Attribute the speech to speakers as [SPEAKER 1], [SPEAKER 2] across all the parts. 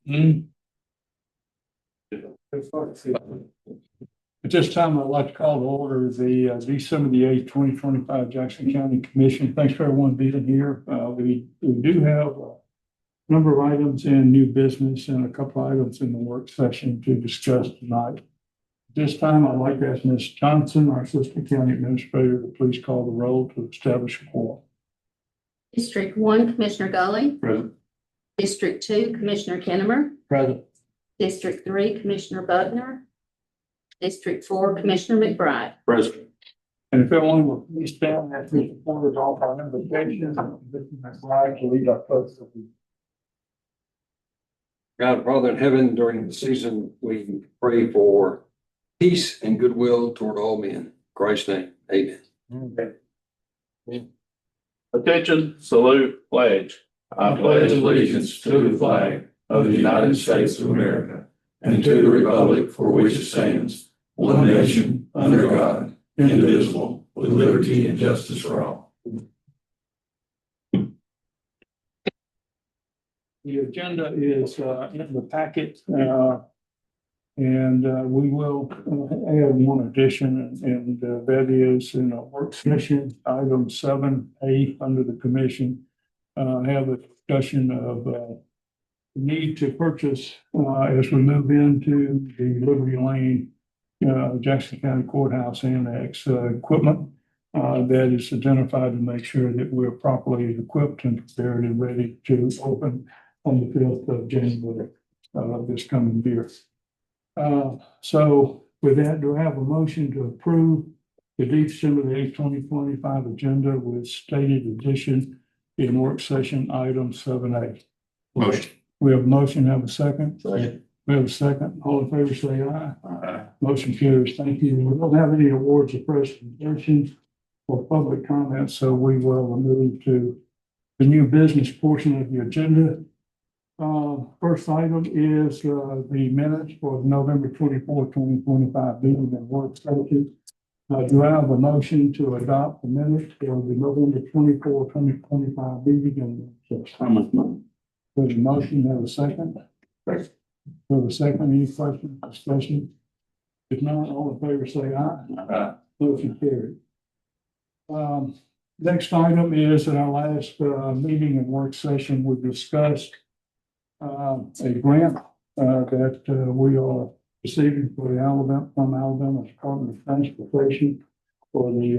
[SPEAKER 1] At this time, I'd like to call to order the December the 8th, 2025 Jackson County Commission. Thanks for everyone being here. We do have a number of items in new business and a couple of items in the work session to discuss tonight. At this time, I'd like to ask Ms. Johnson, our Assistant County Administrator, to please call the roll to establish a quorum.
[SPEAKER 2] District 1, Commissioner Gully.
[SPEAKER 1] Present.
[SPEAKER 2] District 2, Commissioner Kennemer.
[SPEAKER 1] Present.
[SPEAKER 2] District 3, Commissioner Buckner. District 4, Commissioner McBride.
[SPEAKER 1] Present. And if everyone will please stand as we report off our invocation, Mr. McBride to lead our pledge.
[SPEAKER 3] God, Father in heaven, during the season, we pray for peace and goodwill toward all men. In Christ's name, amen.
[SPEAKER 4] Attention, salute, pledge. I pledge allegiance to the flag of the United States of America and to the republic for which it stands, one nation, under God, indivisible, with liberty and justice for all.
[SPEAKER 1] The agenda is in the packet, and we will add one addition, and that is in a work session, item 7A under the commission. Have a discussion of the need to purchase as we move into the Liberty Lane Jackson County Courthouse Annex equipment that is identified to make sure that we're properly equipped and prepared and ready to open on the 5th of January this coming year. So with that, do I have a motion to approve the December the 8th, 2025 agenda with stated addition in work session item 7A?
[SPEAKER 4] Motion.
[SPEAKER 1] We have a motion, have a second?
[SPEAKER 4] Second.
[SPEAKER 1] We have a second. All in favor, say aye. Aye. Motion carries. Thank you. We don't have any awards or presentations or public comments, so we will move to the new business portion of the agenda. First item is the minutes for November 24, 2025 meeting and work session. Do I have a motion to adopt the minutes for the November 24, 2025 meeting and work session? There's a motion, have a second? Second. Have a second, any questions, discussion? If not, all in favor say aye. Aye. Motion carried. Next item is in our last meeting and work session, we discussed a grant that we are receiving for the Alabama Department of Transportation for the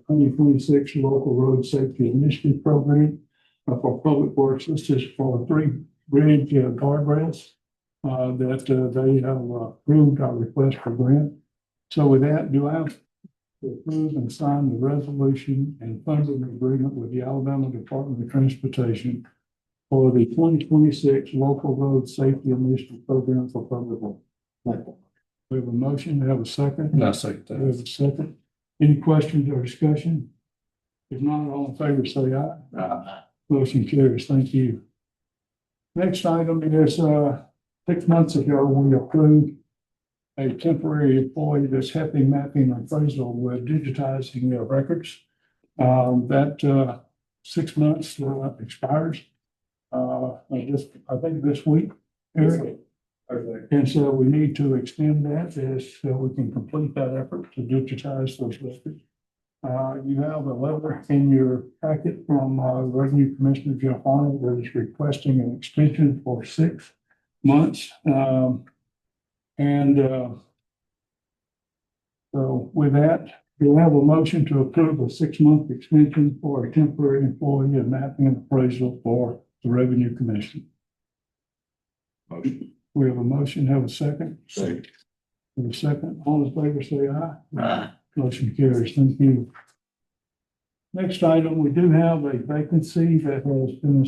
[SPEAKER 1] 2026 Local Road Safety Initiative Program for Public Works. This is for 3 bridge guardrails that they have approved our request for grant. So with that, do I have to approve and sign the resolution and funding agreement with the Alabama Department of Transportation for the 2026 Local Road Safety Initiative Program for Public Works? We have a motion, we have a second?
[SPEAKER 4] I second that.
[SPEAKER 1] We have a second. Any questions or discussion? If not, all in favor say aye.
[SPEAKER 4] Aye.
[SPEAKER 1] Motion carries. Thank you. Next item is 6 months ago, we approved a temporary employee that's helping mapping and appraisal with digitizing their records. That 6 months expires I think this week. Eric. And so we need to extend that so we can complete that effort to digitize those records. You have a letter in your packet from Revenue Commissioner Jeff Arnold that is requesting an extension for 6 months. So with that, you'll have a motion to approve a 6-month extension for a temporary employee of mapping and appraisal for the Revenue Commission.
[SPEAKER 4] Motion.
[SPEAKER 1] We have a motion, have a second?
[SPEAKER 4] Second.
[SPEAKER 1] Have a second, all in favor say aye.
[SPEAKER 4] Aye.
[SPEAKER 1] Motion carries, thank you. Next item, we do have a vacancy that has been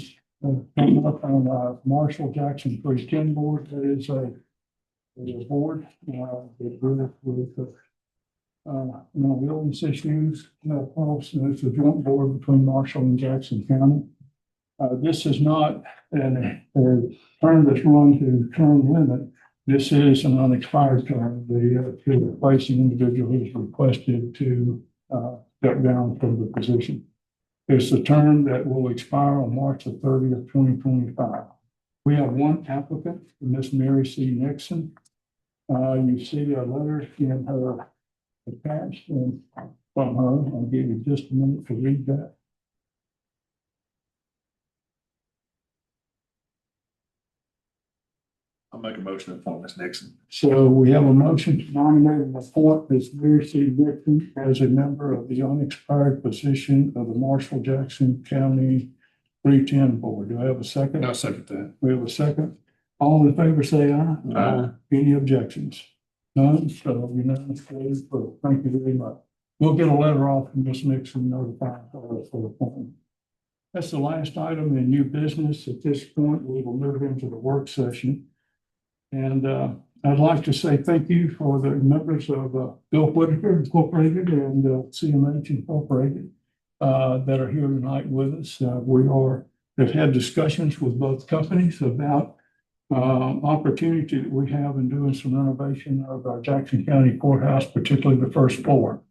[SPEAKER 1] coming up on Marshall Jackson 310 board. That is a board that deals with wilderness issues. It's a joint board between Marshall and Jackson County. This is not a term that's run to term limit. This is an unexpired term. To replace an individual who's requested to step down from the position. It's a term that will expire on March the 30th, 2025. We have one applicant, Miss Mary C. Nixon. You see a letter in her attached and from her. I'll give you just a minute to read that.
[SPEAKER 4] I'll make a motion to appoint Ms. Nixon.
[SPEAKER 1] So we have a motion to nominate and appoint Ms. Mary C. Nixon as a member of the unexpired position of the Marshall Jackson County 310 Board. Do I have a second?
[SPEAKER 4] I'll second that.
[SPEAKER 1] We have a second. All in favor, say aye.
[SPEAKER 4] Aye.
[SPEAKER 1] Any objections? None, so unanimous. So thank you very much. We'll get a letter off from Ms. Nixon notifying her for the appointment. That's the last item in new business. At this point, we will move into the work session. And I'd like to say thank you for the members of Bill Whitaker Incorporated and CMH Incorporated that are here tonight with us. Have had discussions with both companies about opportunity that we have in doing some renovation of our Jackson County Courthouse, particularly the first floor.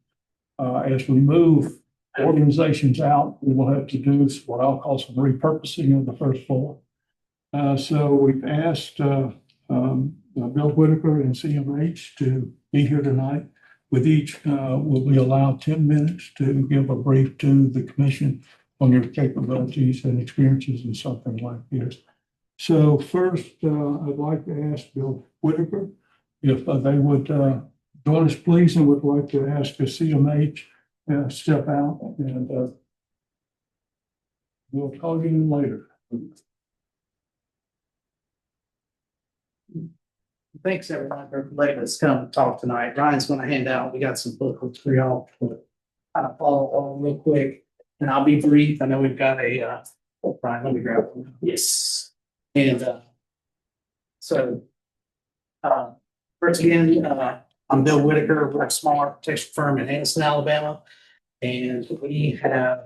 [SPEAKER 1] As we move organizations out, we will have to do what I'll call some repurposing of the first floor. So we've asked Bill Whitaker and CMH to be here tonight. With each, will be allowed 10 minutes to give a brief to the commission on your capabilities and experiences in something like this. So first, I'd like to ask Bill Whitaker if they would join us, please, and would like to ask the CMH step out, and we'll call you in later.
[SPEAKER 5] Thanks everyone for letting us come talk tonight. Ryan's going to hand out, we got some booklets for y'all to kind of follow along real quick. And I'll be brief. I know we've got a, Ryan, let me grab one. Yes. And first again, I'm Bill Whitaker. We're a small architecture firm in Anniston, Alabama. And we have,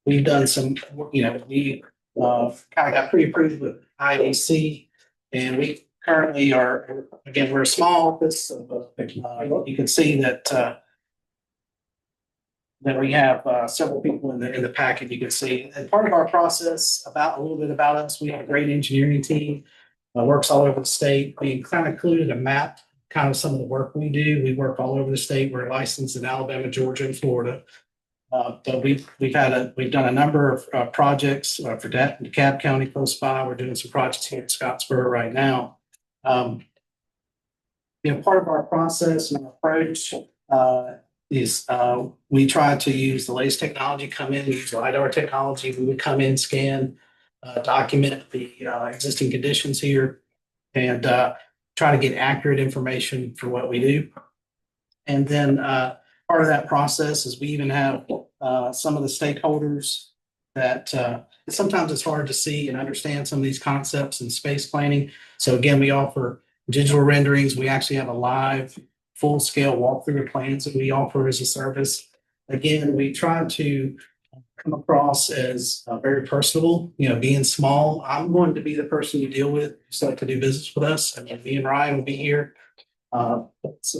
[SPEAKER 5] we've done some, we kind of got pre-approved with IAC, and we currently are, again, we're a small office. You can see that we have several people in the packet. You can see, and part of our process a little bit about us, we have a great engineering team, works all over the state. We kind of included a map, kind of some of the work we do. We work all over the state. We're licensed in Alabama, Georgia, and Florida. But we've done a number of projects for DeKalb County close by. We're doing some projects here in Scottsboro right now. Part of our process and approach is we try to use the latest technology, come in, use LiDAR technology. We would come in, scan, document the existing conditions here, and try to get accurate information for what we do. And then part of that process is we even have some of the stakeholders that sometimes it's hard to see and understand some of these concepts in space planning. So again, we offer digital renderings. We actually have a live full-scale walkthrough of plans that we offer as a service. Again, we try to come across as very personable, being small. I'm going to be the person you deal with who's like to do business with us. I mean, me and Ryan will be here. Some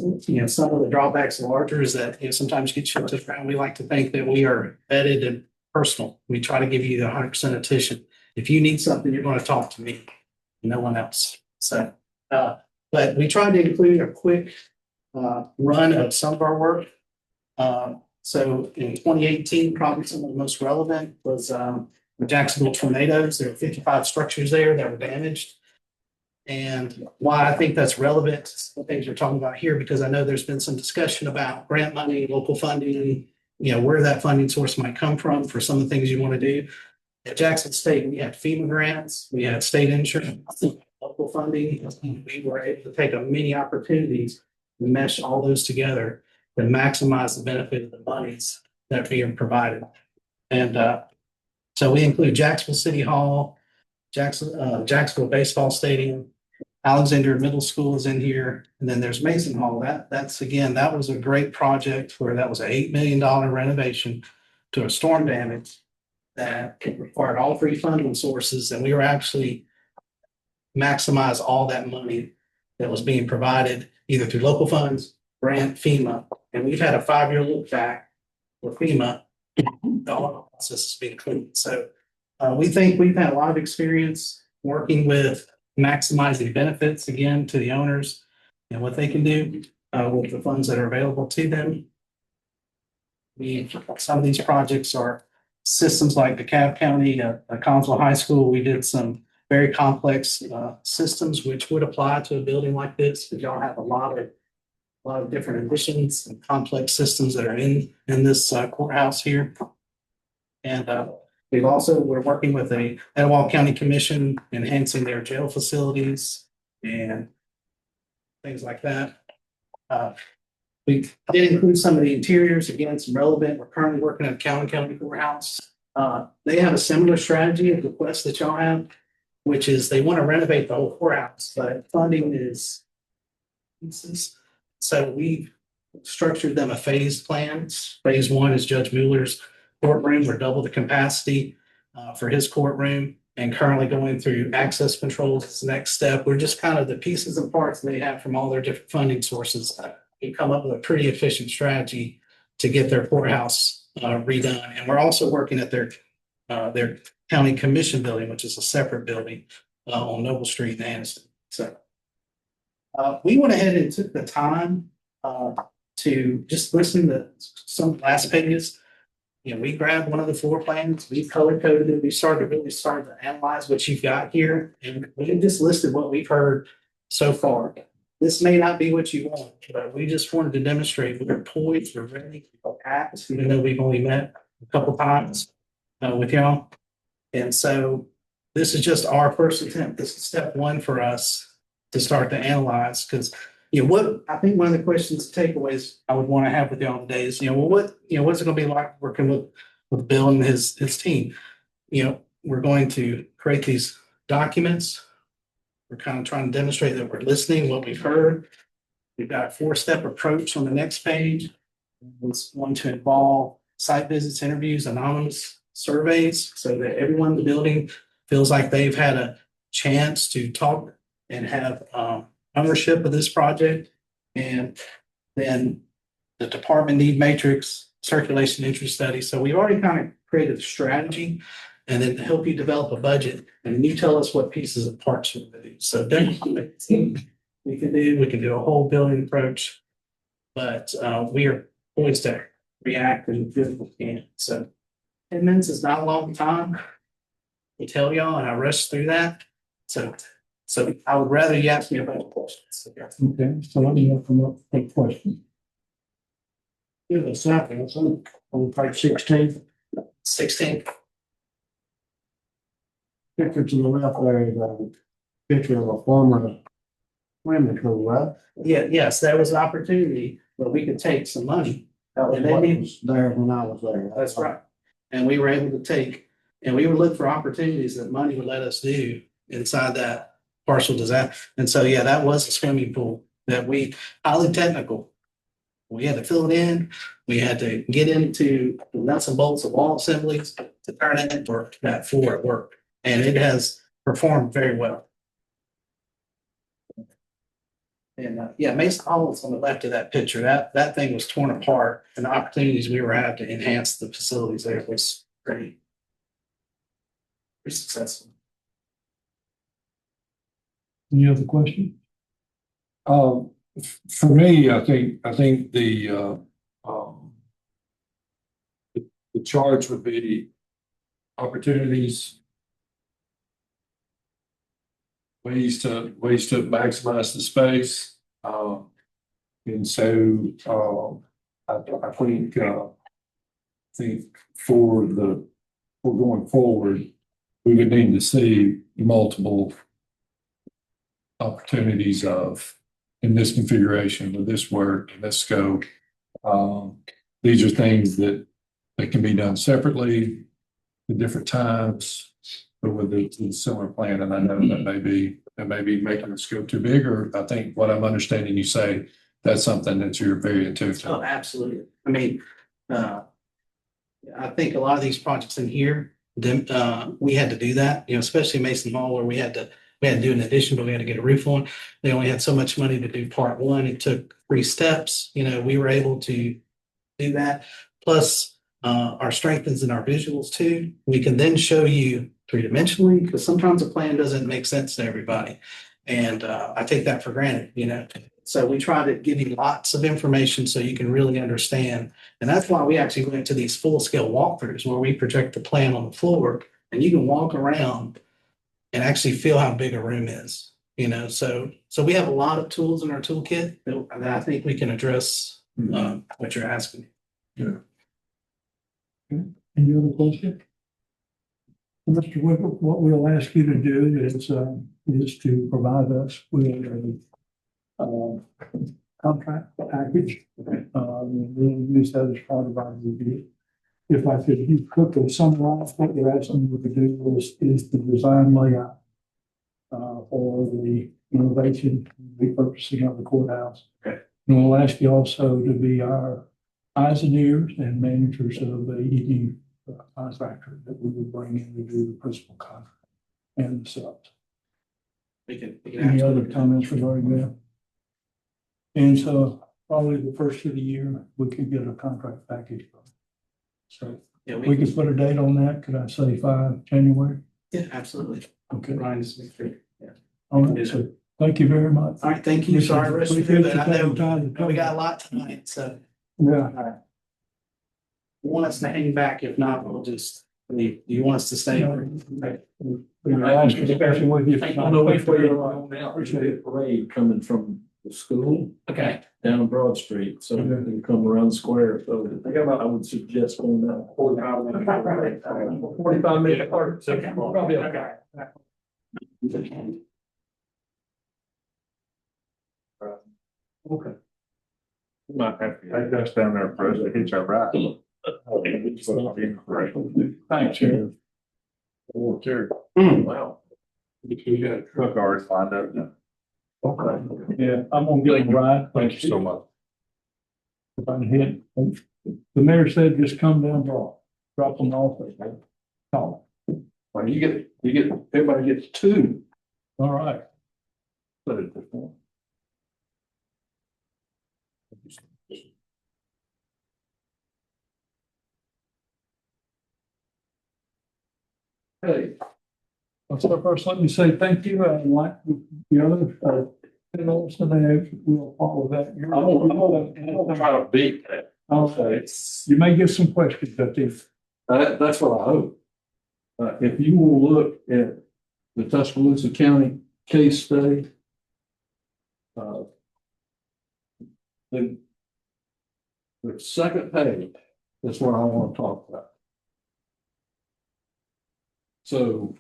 [SPEAKER 5] of the drawbacks are larger is that sometimes you get shifted around. We like to think that we are vetted and personal. We try to give you the 100% attention. If you need something, you're going to talk to me, no one else. So, but we tried to include a quick run of some of our work. So in 2018, probably some of the most relevant was the Jacksonville tornadoes. There were 55 structures there that were damaged. And why I think that's relevant to the things we're talking about here, because I know there's been some discussion about grant money, local funding, where that funding source might come from for some of the things you want to do. At Jackson State, we had FEMA grants, we had state insurance, local funding. We were able to take many opportunities and mesh all those together to maximize the benefit of the monies that are being provided. And so we include Jacksonville City Hall, Jacksonville Baseball Stadium, Alexander Middle School is in here, and then there's Mason Hall. That was a great project where that was an $8 million renovation to a storm damage that required all three funding sources, and we were actually maximize all that money that was being provided either through local funds, grant, FEMA, and we've had a 5-year look back for FEMA. All of the process has been clean. So we think we've had a lot of experience working with maximizing benefits again to the owners and what they can do with the funds that are available to them. Some of these projects are systems like the Cobb County, Collinsville High School. We did some very complex systems which would apply to a building like this. Because y'all have a lot of different additions and complex systems that are in this courthouse here. And we're working with the Etowah County Commission, enhancing their jail facilities and things like that. We did include some of the interiors, again, some relevant. We're currently working at County Courthouse. They have a similar strategy of request that y'all have, which is they want to renovate the whole courthouse, but funding is. So we've structured them a phased plan. Phase one is Judge Mueller's courtroom. We're double the capacity for his courtroom, and currently going through access controls is the next step. We're just kind of the pieces and parts they have from all their different funding sources. We come up with a pretty efficient strategy to get their courthouse redone. And we're also working at their county commission building, which is a separate building on Noble Street in Anniston. So we went ahead and took the time to just listen to some last pages. You know, we grabbed one of the floor plans, we color coded it, we started to analyze what you've got here, and we just listed what we've heard so far. This may not be what you want, but we just wanted to demonstrate we're poised, we're ready to act, even though we've only met a couple times with y'all. And so this is just our first attempt. This is step one for us to start to analyze, because what I think one of the questions, takeaways I would want to have with y'all today is, what's it going to be like working with Bill and his team? We're going to create these documents. We're kind of trying to demonstrate that we're listening, what we've heard. We've got a 4-step approach on the next page. It's going to involve site visits, interviews, anonymous surveys, so that everyone in the building feels like they've had a chance to talk and have ownership of this project. And then the department need matrix, circulation interest study. So we've already kind of created a strategy, and then to help you develop a budget, and you tell us what pieces and parts you want to do. So definitely we can do a whole building approach, but we are poised to react and do what we can. So 10 minutes is not a long time. I tell y'all, and I rushed through that. So I would rather you ask me about questions.
[SPEAKER 1] Okay, so let me open up for questions.
[SPEAKER 6] Give a second, on page 16,
[SPEAKER 5] 16.
[SPEAKER 6] picture to the left there is a picture of a former swimming pool, right?
[SPEAKER 5] Yeah, yes, there was an opportunity where we could take some money.
[SPEAKER 6] That was
[SPEAKER 5] And they
[SPEAKER 6] what
[SPEAKER 5] need-
[SPEAKER 6] was there when I was there.
[SPEAKER 5] That's right. And we were able to take, and we would look for opportunities that money would let us do inside that partial disaster. And so, yeah, that was a swimming pool that highly technical. We had to fill it in. We had to get into the nuts and bolts of wall assemblies to turn it into that floor at work. And it has performed very well. And yeah, Mason Hall is on the left of that picture. That thing was torn apart, and the opportunities we were having to enhance the facilities there was pretty successful.
[SPEAKER 1] Any other questions?
[SPEAKER 3] For me, I think the charge would be opportunities, ways to maximize the space. And so I think for going forward, we would need to see multiple opportunities in this configuration, with this work, and this scope. These are things that can be done separately at different times, but with a similar plan. And I know that may be making the scope too big, or I think what I'm understanding you say, that's something that you're very attuned to.
[SPEAKER 5] Oh, absolutely. I mean, I think a lot of these projects in here, we had to do that, especially Mason Hall, where we had to do an addition, but we had to get a roof on. They only had so much money to do part one. It took 3 steps. We were able to do that. Plus, our strength is in our visuals too. We can then show you three-dimensionally, because sometimes a plan doesn't make sense to everybody. And I take that for granted, you know. So we try to give you lots of information so you can really understand. And that's why we actually went to these full-scale walkthroughs where we project the plan on the floor and you can walk around and actually feel how big a room is, you know. So we have a lot of tools in our toolkit that I think we can address what you're asking.
[SPEAKER 1] Any other questions? Mr. Wicker, what we'll ask you to do is to provide us with a contract package. We'll use that as part of our review. If I could quickly summarize what you're asking me to do is the design layout for the innovation, repurposing of the courthouse.
[SPEAKER 5] Okay.
[SPEAKER 1] And we'll ask you also to be our eyes and ears and managers of the ED contractor that we would bring in to do the principal contract and the subs. Any other comments regarding that? And so probably the first of the year, we could get a contract package. So
[SPEAKER 5] Yeah,
[SPEAKER 1] we could put a date on that. Could I say 5 January?
[SPEAKER 5] Yeah, absolutely.
[SPEAKER 1] Okay.
[SPEAKER 5] Ryan, just make sure. Yeah.
[SPEAKER 1] All right, so thank you very much.
[SPEAKER 5] All right, thank you. Sorry, Rich,
[SPEAKER 1] Appreciate
[SPEAKER 5] but
[SPEAKER 1] you
[SPEAKER 5] I
[SPEAKER 1] taking
[SPEAKER 5] know
[SPEAKER 1] time to come.
[SPEAKER 5] we got a lot tonight, so
[SPEAKER 1] Yeah.
[SPEAKER 5] you want us to hang back? If not, we'll just leave. Do you want us to stay?
[SPEAKER 1] Especially with you.
[SPEAKER 4] I know which way you're going now. Appreciate the parade coming from the school
[SPEAKER 5] Okay.
[SPEAKER 4] down Broad Street, so
[SPEAKER 1] Yeah.
[SPEAKER 4] they come around the square, so I would suggest going down 45 minutes apart. So probably okay.
[SPEAKER 1] Okay.
[SPEAKER 7] Might have to take us down there for us to hitch our ride.
[SPEAKER 1] Thanks, Sheriff.
[SPEAKER 7] Oh, sure.
[SPEAKER 4] Wow.
[SPEAKER 7] We got a truck already lined up now.
[SPEAKER 1] Okay. Yeah, I'm gonna give them a ride.
[SPEAKER 7] Thank you so much.
[SPEAKER 1] If I can hit, the mayor said just come down, drop them off. Call.
[SPEAKER 4] Well, you get, everybody gets two.
[SPEAKER 1] All right.
[SPEAKER 4] Put it this way.
[SPEAKER 1] Hey. So first, let me say thank you, and like the other, we'll follow that.
[SPEAKER 4] I'm gonna try to beat that.
[SPEAKER 1] Okay. You may get some questions at this.
[SPEAKER 4] That's what I hope. If you will look at the Tuscaloosa County case study, the second page is what I want to talk about. So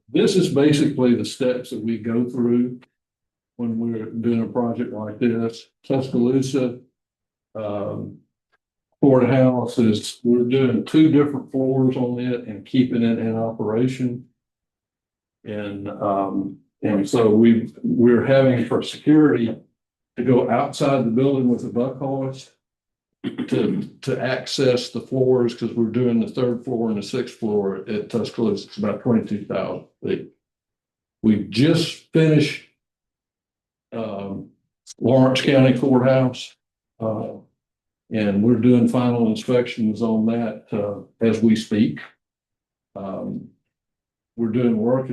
[SPEAKER 4] this is basically the steps that we go through when we're doing a project like this. Tuscaloosa courthouse is, we're doing 2 different floors on it and keeping it in operation. And so we're having for security to go outside the building with the buck hoist to access the floors, because we're doing the 3rd floor and the 6th floor at Tuscaloosa. It's about 22,000 feet. We just finished Lawrence County Courthouse, and we're doing final inspections on that as we speak. We're doing work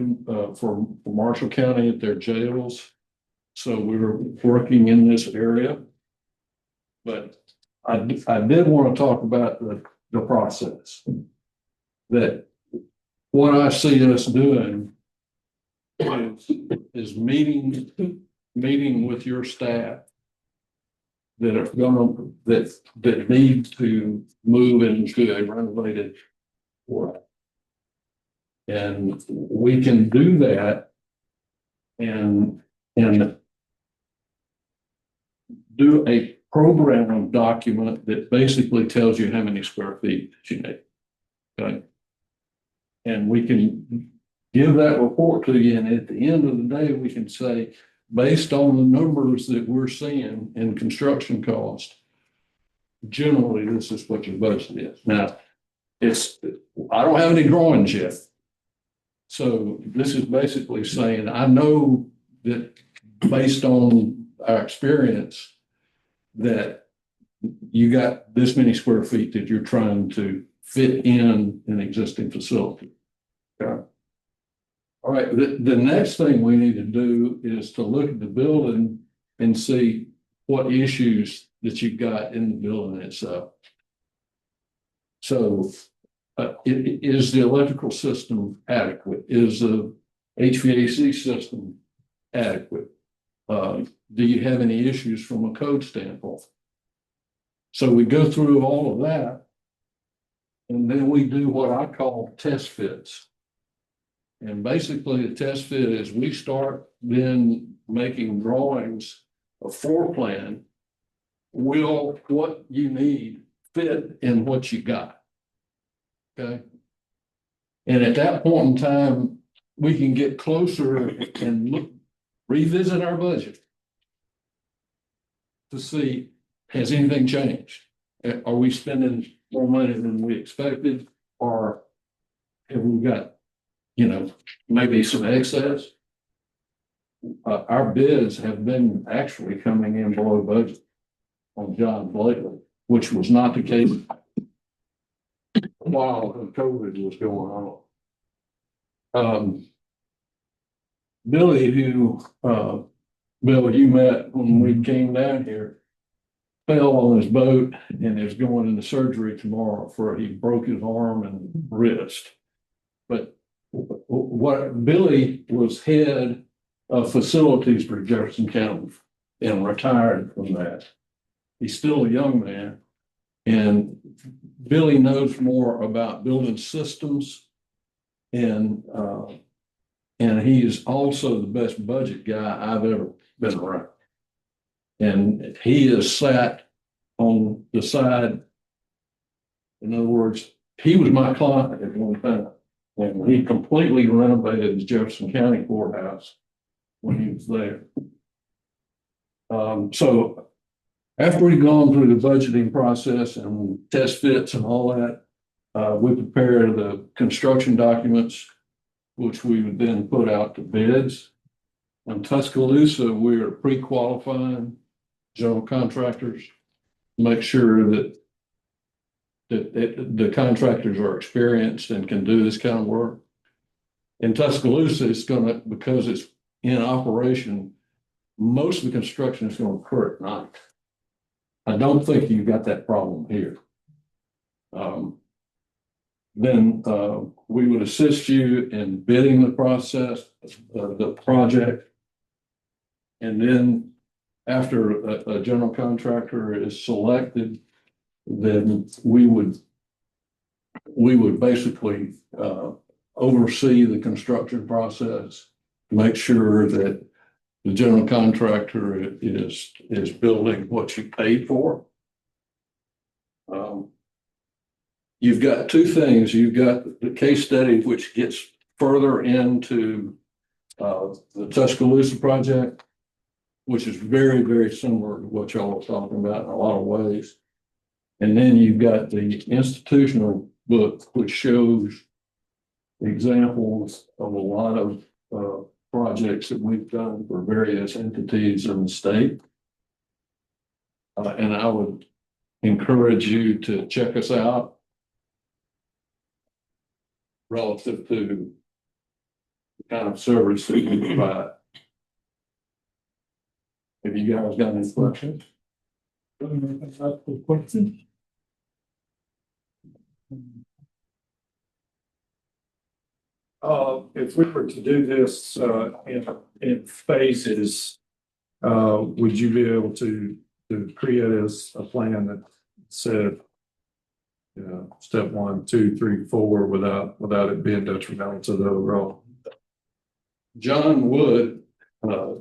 [SPEAKER 4] for Marshall County at their jails. So we're working in this area. But I did want to talk about the process. That what I see us doing is meeting with your staff that are that need to move into a renovated court. And we can do that and do a program document that basically tells you how many square feet that you need. Okay. And we can give that report to you. And at the end of the day, we can say, based on the numbers that we're seeing in construction cost, generally, this is what your budget is. Now, I don't have any drawings yet. So this is basically saying, I know that based on our experience, that you got this many square feet that you're trying to fit in an existing facility. Okay.
[SPEAKER 3] All right, the next thing we need to do is to look at the building and see what issues that you've got in the building itself. So, is the electrical system adequate? Is the HVAC system adequate? Do you have any issues from a code standpoint? So we go through all of that. And then we do what I call test fits. And basically the test fit is we start then making drawings, a floor plan. Will what you need fit in what you got? Okay. And at that point in time, we can get closer and look, revisit our budget to see, has anything changed? Are we spending more money than we expected? Or have we got, maybe some excess? Our bids have been actually coming in below budget on jobs lately, which was not the case while COVID was going on. Billy, who, Bill, you met when we came down here, fell on his boat and is going into surgery tomorrow he broke his arm and wrist. But what Billy was head of facilities for Jefferson County and retired from that. He's still a young man, and Billy knows more about building systems, and he is also the best budget guy I've ever been around. And he is sat on the side. In other words, he was my client at one time. And he completely renovated the Jefferson County courthouse when he was there. So after we've gone through the budgeting process and test fits and all that, we prepare the construction documents, which we would then put out to bids. In Tuscaloosa, we're pre-qualifying general contractors, make sure that the contractors are experienced and can do this kind of work. In Tuscaloosa, because it's in operation, most of the construction is going to occur at night. I don't think you've got that problem here. Then we would assist you in bidding the process, the project. And then after a general contractor is selected, then we would basically oversee the construction process, make sure that the general contractor is building what you paid for. You've got two things. You've got the case study, which gets further into the Tuscaloosa project, which is very, very similar to what y'all are talking about in a lot of ways. And then you've got the institutional book, which shows examples of a lot of projects that we've done for various entities in the state. And I would encourage you to check us out relative to the kind of service that we provide. Have you guys got any questions?
[SPEAKER 1] Question? If we were to do this in phases, would you be able to create a plan that said, step 1, 2, 3, 4 without it being detrimental to the overall?
[SPEAKER 3] John Wood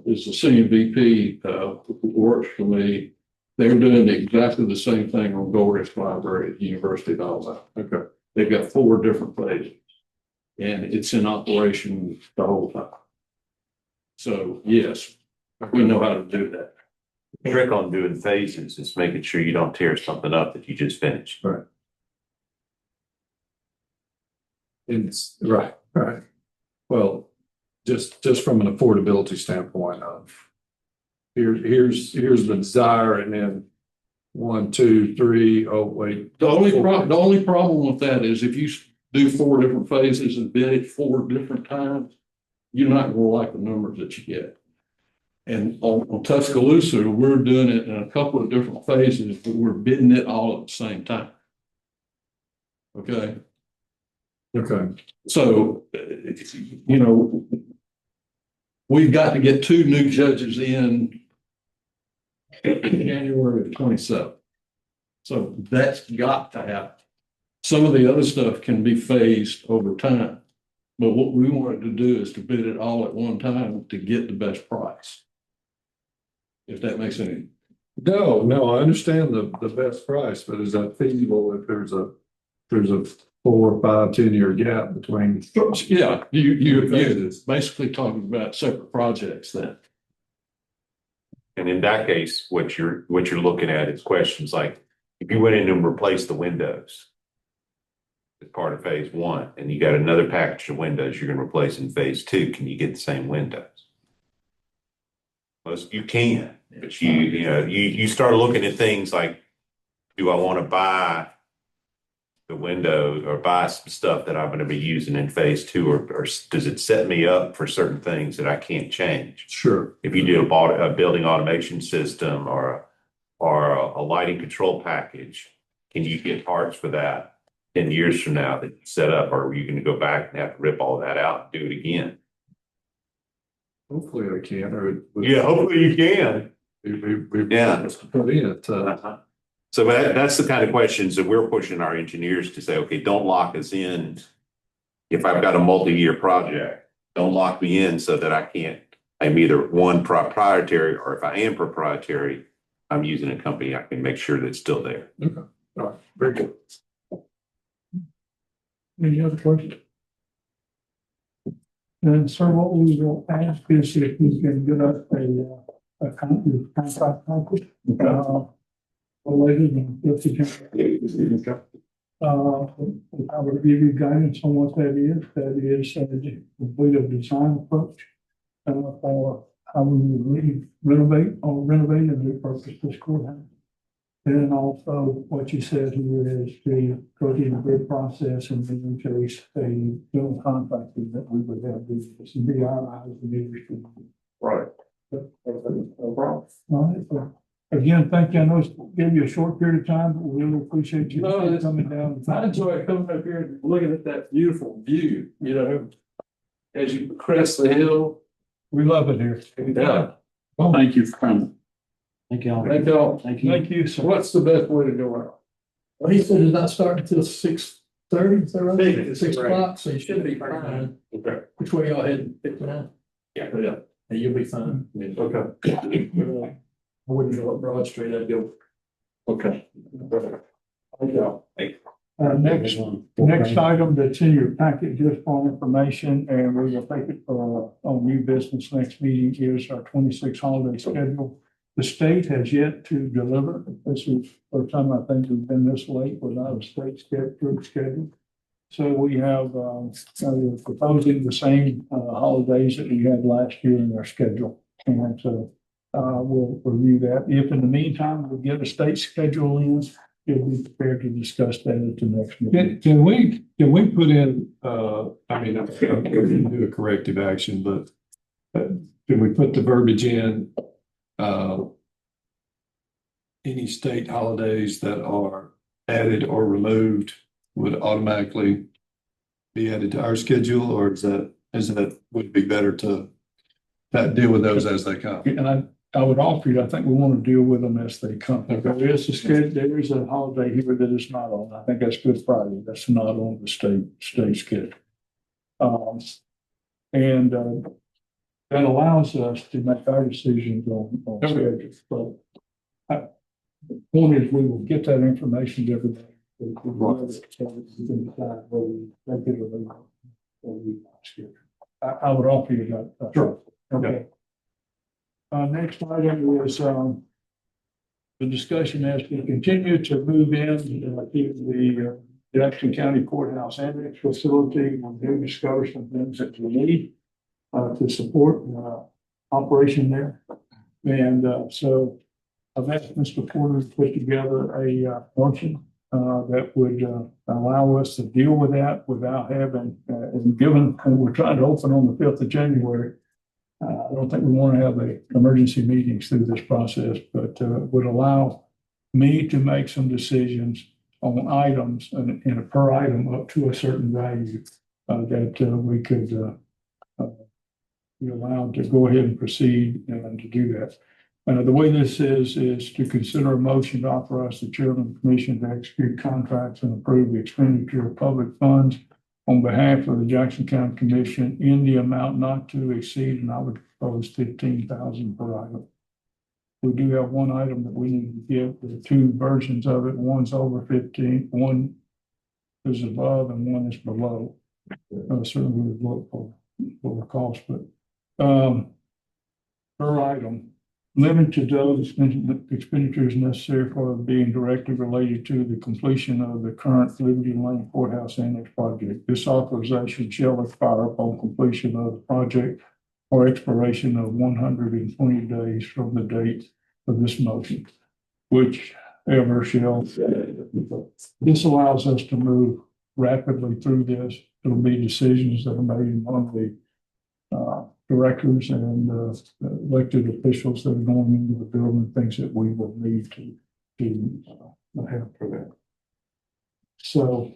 [SPEAKER 3] is the senior VP who works for me. They're doing exactly the same thing on Gorgas Library at the University of Alabama.
[SPEAKER 1] Okay.
[SPEAKER 3] They've got 4 different phases, and it's in operation the whole time. So yes, we know how to do that.
[SPEAKER 8] The trick on doing phases is making sure you don't tear something up that you just finished.
[SPEAKER 1] Right. It's right. Well, just from an affordability standpoint of here's the desire, and then 1, 2, 3. Oh wait.
[SPEAKER 3] The only problem with that is if you do 4 different phases and bid it 4 different times,
[SPEAKER 4] you're not gonna like the numbers that you get. And on Tuscaloosa, we're doing it in a couple of different phases, but we're bidding it all at the same time. Okay,
[SPEAKER 3] Okay,
[SPEAKER 4] so, you know, we've got to get 2 new judges in January of 27. So that's got to happen. Some of the other stuff can be phased over time. But what we wanted to do is to bid it all at one time to get the best price. If that makes any.
[SPEAKER 3] no, I understand the best price, but is that feasible if there's a 4, 5, 10-year gap between?
[SPEAKER 4] Yeah, you're basically talking about separate projects then.
[SPEAKER 8] And in that case, what you're looking at is questions like, if you went in and replaced the windows as part of phase 1, and you got another package of windows you're gonna replace in phase 2, can you get the same windows? Most you can, but you start looking at things like, do I want to buy the windows or buy some stuff that I'm going to be using in phase 2, or does it set me up for certain things that I can't change?
[SPEAKER 3] Sure.
[SPEAKER 8] If you do a building automation system or a lighting control package, can you get parts for that 10 years from now that you set up, or are you going to go back and have to rip all that out and do it again?
[SPEAKER 3] Hopefully I can, or.
[SPEAKER 8] Yeah, hopefully you can.
[SPEAKER 3] Yeah. Put in,
[SPEAKER 8] So that's the kind of questions that we're pushing our engineers to say, okay, don't lock us in. If I've got a multi-year project, don't lock me in so that I'm either one proprietary, or if I am proprietary, I'm using a company, I can make sure that it's still there.
[SPEAKER 3] Okay, all right, very good.
[SPEAKER 1] Any other questions? And sir, what we will ask is if you can get us a contract package. Related and I will give you guidance on what that is. That is a complete design approach for how we will renovate and repurpose this courthouse. And also what you said here is to go through the bid process and then chase a general contractor that we would have this be our eyes and industry.
[SPEAKER 4] Right.
[SPEAKER 1] No problem. All right. So, again, thank you. I know it's gave you a short period of time, but we really appreciate you coming down.
[SPEAKER 4] I enjoy coming up here and looking at that beautiful view, as you crest the hill.
[SPEAKER 1] We love it here.
[SPEAKER 4] Yeah.
[SPEAKER 1] Well,
[SPEAKER 7] Thank you for coming.
[SPEAKER 5] Thank y'all.
[SPEAKER 4] Thank y'all.
[SPEAKER 5] Thank you.
[SPEAKER 1] thank you, sir.
[SPEAKER 4] What's the best way to go out?
[SPEAKER 1] Well, he said it's not starting until 6:30, is that right?
[SPEAKER 4] 6
[SPEAKER 1] o'clock, so you should be fine.
[SPEAKER 4] Okay.
[SPEAKER 1] Which way y'all heading? 59?
[SPEAKER 4] Yeah.
[SPEAKER 1] You'll be fine.
[SPEAKER 4] Okay.
[SPEAKER 1] I wouldn't go up Broad Street, I'd go.
[SPEAKER 4] Okay. Thank y'all.
[SPEAKER 1] Next item that's in your packet, just for information, and we will take it for on new business next meeting, is our 26 holiday schedule. The state has yet to deliver. This is the first time I think we've been this late without a state schedule. So we have, we're proposing the same holidays that we had last year in our schedule. And so we'll review that. If in the meantime we get a state schedule in, we'll be prepared to discuss that at the next meeting.
[SPEAKER 3] Can we put in, I mean, we can do a corrective action, but can we put the verbiage in, any state holidays that are added or removed would automatically be added to our schedule, or is that would it be better to deal with those as they come?
[SPEAKER 1] And I would offer you, I think we want to deal with them as they come. There is a schedule, there is a holiday here that is not on. I think that's Good Friday. That's not on the state schedule. And that allows us to make our decisions on schedules. But the point is, we will get that information to everybody. I would offer you that.
[SPEAKER 3] Sure.
[SPEAKER 1] Okay. Next item is the discussion as we continue to move in to the Jackson County Courthouse Annex facility. We do discover some things that we need to support operation there. And so I've asked Mr. Porter to put together a motion that would allow us to deal with that without having, and given, and we're trying to open on the 5th of January. I don't think we want to have emergency meetings through this process, but would allow me to make some decisions on items and a per item up to a certain value that we could be allowed to go ahead and proceed and to do that. The way this is to consider a motion to authorize the chairman of the commission to execute contracts and approve the expenditure of public funds on behalf of the Jackson County Commission in the amount not to exceed, and I would propose 15,000 per item. We do have one item that we need to give. There are two versions of it. One's over 15, one is above, and one is below. Certainly we would look for the cost, but per item, limit to those expenditures necessary for being directly related to the completion of the current Liberty Lane Courthouse Annex project. This authorization shall expire upon completion of the project or expiration of 120 days from the date of this motion, whichever shall. This allows us to move rapidly through this. There will be decisions that are made among the directors and elected officials that are going into the building, things that we will need to have for that. So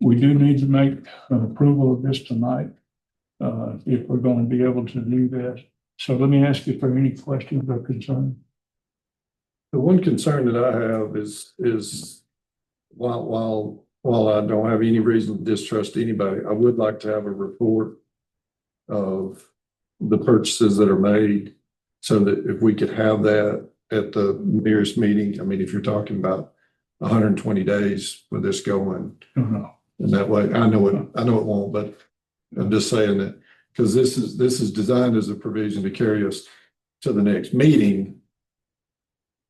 [SPEAKER 1] we do need to make an approval of this tonight if we're going to be able to do that. So let me ask you if there are any questions or concerns.
[SPEAKER 3] The one concern that I have is while I don't have any reason to distrust anybody, I would like to have a report of the purchases that are made so that if we could have that at the nearest meeting. I mean, if you're talking about 120 days with this going, and that way, I know it won't, but I'm just saying that because this is designed as a provision to carry us to the next meeting.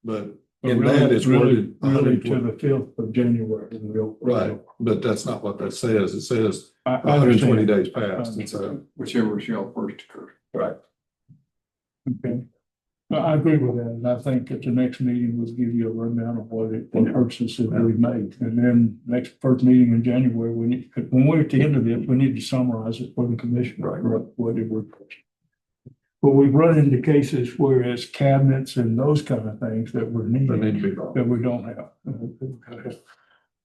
[SPEAKER 3] But in
[SPEAKER 1] really,
[SPEAKER 3] that it's
[SPEAKER 1] really to
[SPEAKER 3] 120.
[SPEAKER 1] the 5th of January.
[SPEAKER 3] Right, but that's not what that says. It says
[SPEAKER 1] I
[SPEAKER 3] 120
[SPEAKER 1] understand.
[SPEAKER 3] days past, and so.
[SPEAKER 7] Whichever shall first occur.
[SPEAKER 3] Right.
[SPEAKER 1] Okay. Well, I agree with that, and I think at the next meeting, we'll give you a rundown of what purchases that we've made. And then first meeting in January, when we're at the end of this, we need to summarize it for the commission.
[SPEAKER 3] Right.
[SPEAKER 1] What did we purchase? But we've run into cases where it's cabinets and those kind of things that we're
[SPEAKER 3] That
[SPEAKER 1] needing,
[SPEAKER 3] need to be brought.
[SPEAKER 1] that we don't have.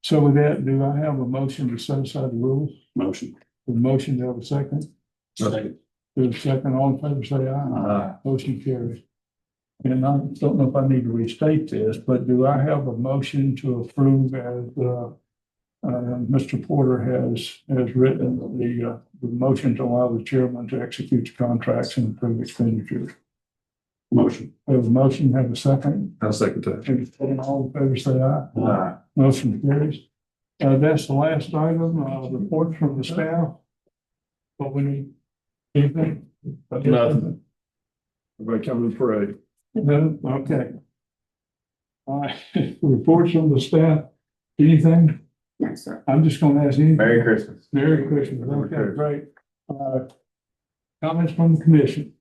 [SPEAKER 1] So with that, do I have a motion to set aside the rules?
[SPEAKER 7] Motion.
[SPEAKER 1] The motion, to have a second?
[SPEAKER 3] Second.
[SPEAKER 1] Do a second, all in favor, say aye. Motion carries. And I don't know if I need to restate this, but do I have a motion to approve as Mr. Porter has written the motion to allow the chairman to execute the contracts and approve expenditures?
[SPEAKER 7] Motion.
[SPEAKER 1] We have a motion, have a second.
[SPEAKER 3] I'll second that.
[SPEAKER 1] And all in favor, say aye.
[SPEAKER 7] Aye.
[SPEAKER 1] Motion carries. That's the last item, reports from the staff. What we need, anything?
[SPEAKER 3] Nothing. Everybody come to the parade.
[SPEAKER 1] No, okay. All right, reports from the staff, anything?
[SPEAKER 2] No, sir.
[SPEAKER 1] I'm just gonna ask anything.
[SPEAKER 7] Merry Christmas.
[SPEAKER 1] Merry Christmas, okay, great. Comments from the commission,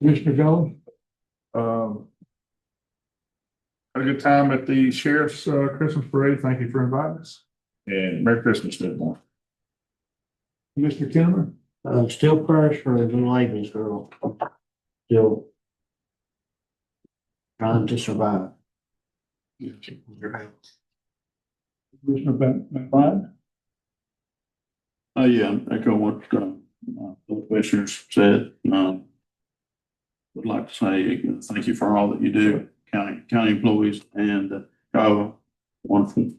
[SPEAKER 1] Mr. Gold?
[SPEAKER 7] Had a good time at the sheriff's Christmas parade. Thank you for inviting us. And Merry Christmas to everyone.
[SPEAKER 1] Mr. Kimmer?
[SPEAKER 6] Still prayers for the Laban's girl. Still trying to survive.
[SPEAKER 1] Mr. McBride?
[SPEAKER 9] Yeah, echo what the commissioners said. Would like to say thank you for all that you do, county employees, and have a wonderful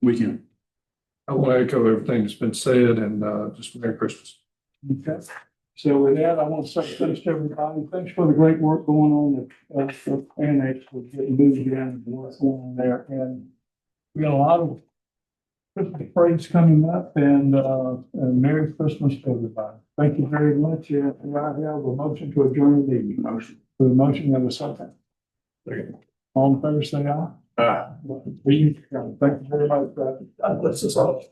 [SPEAKER 9] weekend.
[SPEAKER 3] I want to echo everything that's been said and just Merry Christmas.
[SPEAKER 1] Okay, so with that, I want to say thanks to everybody. Thanks for the great work going on at the annex with getting moved down and what's going on there. And we got a lot of Christmas parades coming up, and Merry Christmas to everybody. Thank you very much. And I have a motion to adjourn the meeting.
[SPEAKER 7] Motion.
[SPEAKER 1] For the motion, have a second. All in favor, say aye.
[SPEAKER 7] Aye.
[SPEAKER 1] Thank you very much. God bless us all.